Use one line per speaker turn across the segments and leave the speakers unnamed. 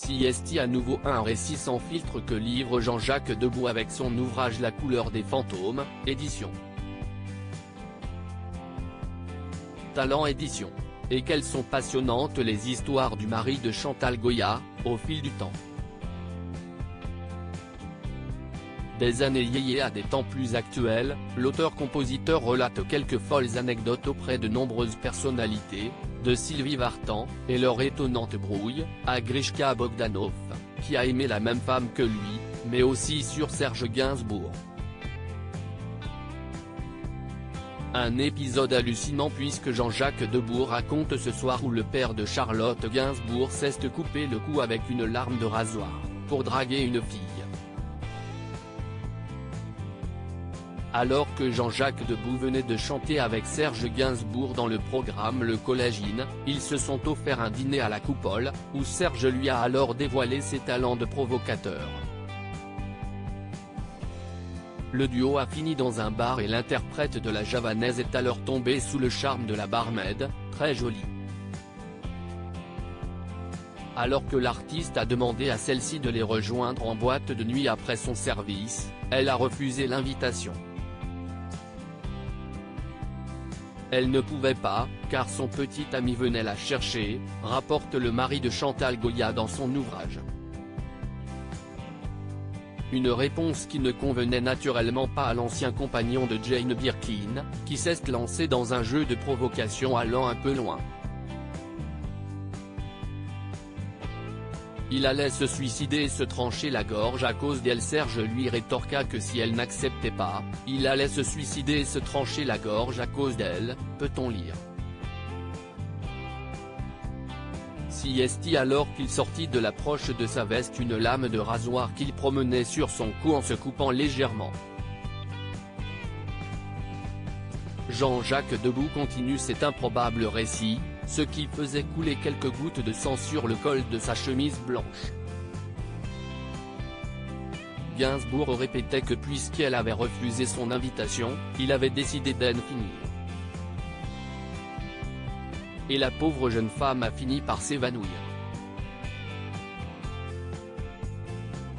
CST à nouveau un récit sans filtre que livre Jean-Jacques Debout avec son ouvrage La couleur des fantômes, édition Talent Édition. Et quelles sont passionnantes les histoires du mari de Chantal Goya, au fil du temps. Des années yéyé à des temps plus actuels, l'auteur-compositeur relate quelques folles anecdotes auprès de nombreuses personnalités, de Sylvie Vartan, et leur étonnante brouille, à Grishka Bogdanov, qui a aimé la même femme que lui, mais aussi sur Serge Gainsbourg. Un épisode hallucinant puisque Jean-Jacques Debout raconte ce soir où le père de Charlotte Gainsbourg s'est coupé le cou avec une lame de rasoir, pour draguer une fille. Alors que Jean-Jacques Debout venait de chanter avec Serge Gainsbourg dans le programme Le Collégine, ils se sont offert un dîner à la Coupole, où Serge lui a alors dévoilé ses talents de provocateur. Le duo a fini dans un bar et l'interprète de la javanaise est alors tombé sous le charme de la barmaid, très jolie. Alors que l'artiste a demandé à celle-ci de les rejoindre en boîte de nuit après son service, elle a refusé l'invitation. Elle ne pouvait pas, car son petit ami venait la chercher, rapporte le mari de Chantal Goya dans son ouvrage. Une réponse qui ne convenait naturellement pas à l'ancien compagnon de Jane Birkin, qui s'est lancé dans un jeu de provocation allant un peu loin. Il allait se suicider et se trancher la gorge à cause d'elle. Serge lui rétorqua que si elle n'acceptait pas, il allait se suicider et se trancher la gorge à cause d'elle, peut-on lire. CST alors qu'il sortit de la poche de sa veste une lame de rasoir qu'il promenait sur son cou en se coupant légèrement. Jean-Jacques Debout continue cet improbable récit, ce qui faisait couler quelques gouttes de sang sur le col de sa chemise blanche. Gainsbourg répétait que puisqu'elle avait refusé son invitation, il avait décidé d'en finir. Et la pauvre jeune femme a fini par s'évanouir.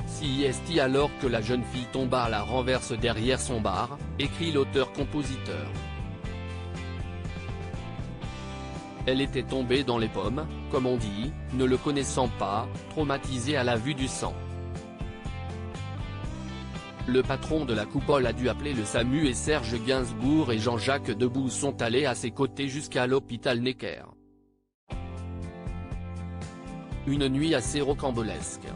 CST alors que la jeune fille tomba à la renverse derrière son bar, écrit l'auteur-compositeur. Elle était tombée dans les pommes, comme on dit, ne le connaissant pas, traumatisée à la vue du sang. Le patron de la Coupole a dû appeler le SAMU et Serge Gainsbourg et Jean-Jacques Debout sont allés à ses côtés jusqu'à l'hôpital Necker. Une nuit assez rocambolesque.